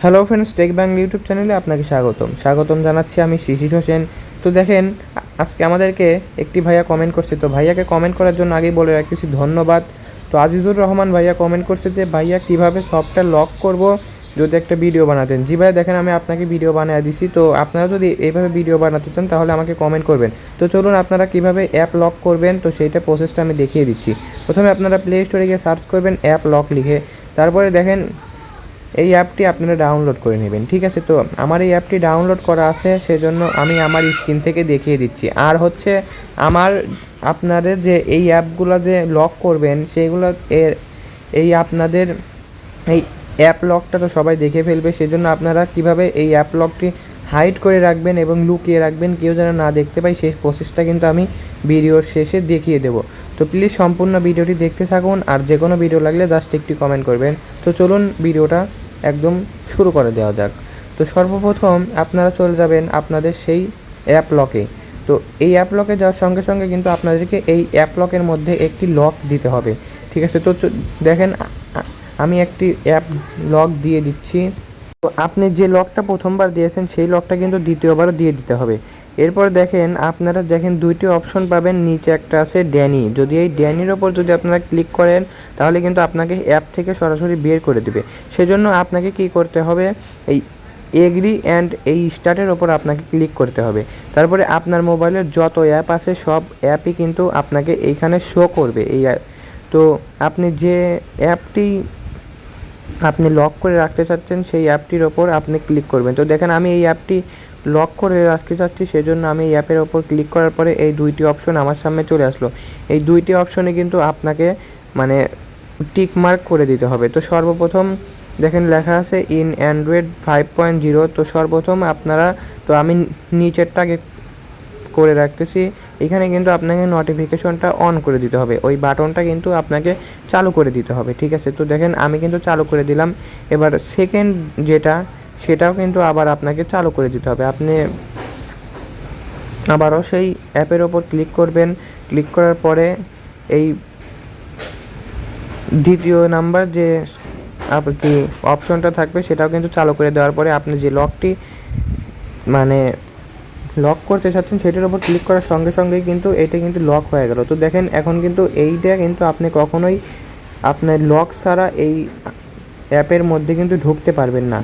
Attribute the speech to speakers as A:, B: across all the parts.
A: Hello friends, tech Bangla YouTube চ্যানেলে আপনাকে স্বাগতম জানাচ্ছি। আমি শিশির হোসেন। তো দেখেন, আজকে আমাদেরকে একটি ভাইয়া কমেন্ট করছে। তো ভাইয়াকে কমেন্ট করার জন্য আগেই বলে রাখতেছি ধন্যবাদ। তো আজিজুর রহমান ভাইয়া কমেন্ট করছে যে ভাইয়া কীভাবে সফটওয়্যার লক করব, যদি একটা ভিডিও বানাতেন। জি ভাইয়া, দেখেন আমি আপনাকে ভিডিও বানিয়ে দিছি। তো আপনারা যদি এইভাবে ভিডিও বানাতে চান তাহলে আমাকে কমেন্ট করবেন। তো চলুন আপনারা কীভাবে অ্যাপ লক করবেন, তো সেইটা প্রসেসটা আমি দেখিয়ে দিচ্ছি। প্রথমে আপনারা প্লে স্টোরে গিয়ে সার্চ করবেন অ্যাপ লক লিখে। তারপরে দেখেন এই অ্যাপটি আপনারা ডাউনলোড করে নেবেন, ঠিক আছে। তো আমার এই অ্যাপটি ডাউনলোড করা আছে, সেজন্য আমি আমার স্ক্রিন থেকে দেখিয়ে দিচ্ছি। আর হচ্ছে আপনাদের যে এই অ্যাপগুলো যে লক করবেন সেইগুলো আপনাদের এই অ্যাপ লকটা তো সবাই দেখে ফেলবে। সেজন্য আপনারা কিভাবে এই অ্যাপ লকটি হাইড করে রাখবেন এবং লুকিয়ে রাখবেন, কেউ যেন না দেখতে পায়, সেই প্রসেসটা কিন্তু আমি ভিডিওর শেষে দেখিয়ে দেবো। তো প্লিজ সম্পূর্ণ ভিডিওটি দেখতে থাকুন। আর যে কোনো ভিডিও লাগলে জাস্ট একটি কমেন্ট করবেন। তো চলুন ভিডিওটা একদম শুরু করে দেওয়া যাক। তো সর্বপ্রথম আপনারা চলে যাবেন আপনাদের সেই অ্যাপ লকে। তো এই অ্যাপ লকে যাওয়ার সঙ্গে সঙ্গে কিন্তু আপনাদেরকে এই অ্যাপ লকের মধ্যে একটি লক দিতে হবে, ঠিক আছে। তো দেখেন আমি একটি অ্যাপ লক দিয়ে দিচ্ছি। তো আপনি যে লকটা প্রথমবার দিয়েছেন সেই লকটা কিন্তু দ্বিতীয়বারও দিয়ে দিতে হবে। এরপর দেখেন আপনারা দুইটি অপশন পাবেন, নিচে একটা আছে ড্যানি। যদি এই ড্যানির ওপর যদি আপনারা ক্লিক করেন তাহলে কিন্তু আপনাকে অ্যাপ থেকে সরাসরি বের করে দেবে। সেজন্য আপনাকে কি করতে হবে, এই এগ্রি অ্যান্ড এই স্টার্টের ওপর আপনাকে ক্লিক করতে হবে। তারপরে আপনার মোবাইলের যত অ্যাপ আছে সব অ্যাপই কিন্তু আপনাকে এইখানে শো করবে। তো আপনি যে অ্যাপটি আপনি লক করে রাখতে চাচ্ছেন সেই অ্যাপটির ওপর আপনি ক্লিক করবেন। তো দেখেন আমি এই অ্যাপটি লক করে রাখতে চাচ্ছি, সেজন্য আমি এই অ্যাপের ওপর ক্লিক করার পরে এই দুইটি অপশন আমার সামনে চলে আসলো। এই দুইটি অপশনে কিন্তু আপনাকে মানে টিক মার্ক করে দিতে হবে। তো সর্বপ্রথম দেখেন লেখা আছে ইন অ্যান্ড্রয়েড 5.0। তো সর্বপ্রথম আপনারা, তো আমি নিচেরটাকে করে রাখতেছি। এখানে কিন্তু আপনাকে নোটিফিকেশনটা অন করে দিতে হবে, ওই বাটনটা কিন্তু আপনাকে চালু করে দিতে হবে, ঠিক আছে। তো দেখেন আমি কিন্তু চালু করে দিলাম। এবার সেকেন্ড সেটাও কিন্তু আবার আপনাকে চালু করে দিতে হবে। আপনি আবারও সেই অ্যাপের ওপর ক্লিক করবেন। ক্লিক করার পরে এই দ্বিতীয় নাম্বার যে কি অপশনটা থাকবে সেটাও কিন্তু চালু করে দেওয়ার পরে আপনি যে লকটি মানে লক করতে চাচ্ছেন সেটার উপর ক্লিক করার সঙ্গে সঙ্গেই কিন্তু এটা কিন্তু লক হয়ে গেল। তো দেখেন এখন কিন্তু এইটা কিন্তু আপনি কখনোই আপনার লক ছাড়া এই অ্যাপের মধ্যে কিন্তু ঢুকতে পারবেন না।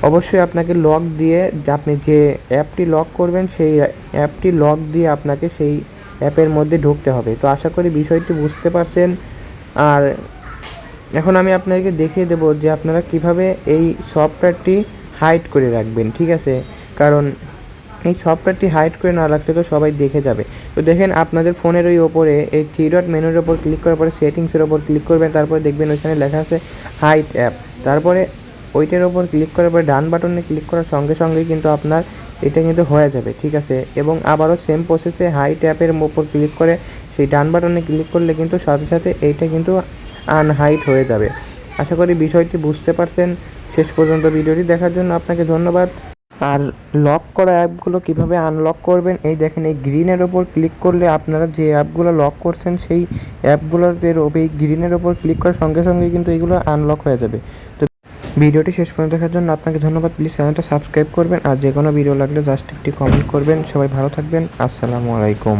A: অবশ্যই আপনাকে লক দিয়ে, আপনি যে অ্যাপটি লক করবেন সেই অ্যাপটি লক দিয়ে আপনাকে সেই অ্যাপের মধ্যে ঢুকতে হবে। তো আশা করি বিষয়টি বুঝতে পারছেন। আর এখন আমি আপনাকে দেখিয়ে দেবো যে আপনারা কিভাবে এই সফটওয়্যারটি হাইড করে রাখবেন, ঠিক আছে। কারণ এই সফটওয়্যারটি হাইড করে না রাখলে তো সবাই দেখে যাবে। তো দেখেন আপনাদের ফোনের ওই ওপরে এই থ্রি ডট মেনুর ওপর ক্লিক করার পরে সেটিংসের ওপর ক্লিক করবেন। তারপরে দেখবেন ওইখানে লেখা আছে হাইড অ্যাপ। তারপরে ওইটার ওপর ক্লিক করার পরে ডান বাটনে ক্লিক করার সঙ্গে সঙ্গেই কিন্তু আপনার এটা কিন্তু হয়ে যাবে, ঠিক আছে। এবং আবারও সেম প্রসেসে হাইড অ্যাপের ওপর ক্লিক করে সেই ডান বাটনে ক্লিক করলে কিন্তু সাথে সাথে এইটা কিন্তু আনহাইড হয়ে যাবে। আশা করি বিষয়টি বুঝতে পারছেন। শেষ পর্যন্ত ভিডিওটি দেখার জন্য আপনাকে ধন্যবাদ। আর লক করা অ্যাপগুলো কিভাবে আনলক করবেন, এই দেখেন এই গ্রিনের ওপর ক্লিক করলে আপনারা যে অ্যাপগুলো লক করছেন সেই অ্যাপগুলোর এই গ্রিনের ওপর ক্লিক করার সঙ্গে সঙ্গে কিন্তু এগুলো আনলক হয়ে যাবে। তো ভিডিওটি শেষ পর্যন্ত দেখার জন্য আপনাকে ধন্যবাদ। প্লিজ চ্যানেলটা সাবস্ক্রাইব করবেন। আর যে কোনো ভিডিও লাগলে জাস্ট একটি কমেন্ট করবেন। সবাই ভালো থাকবেন। আসসালামু আলাইকুম।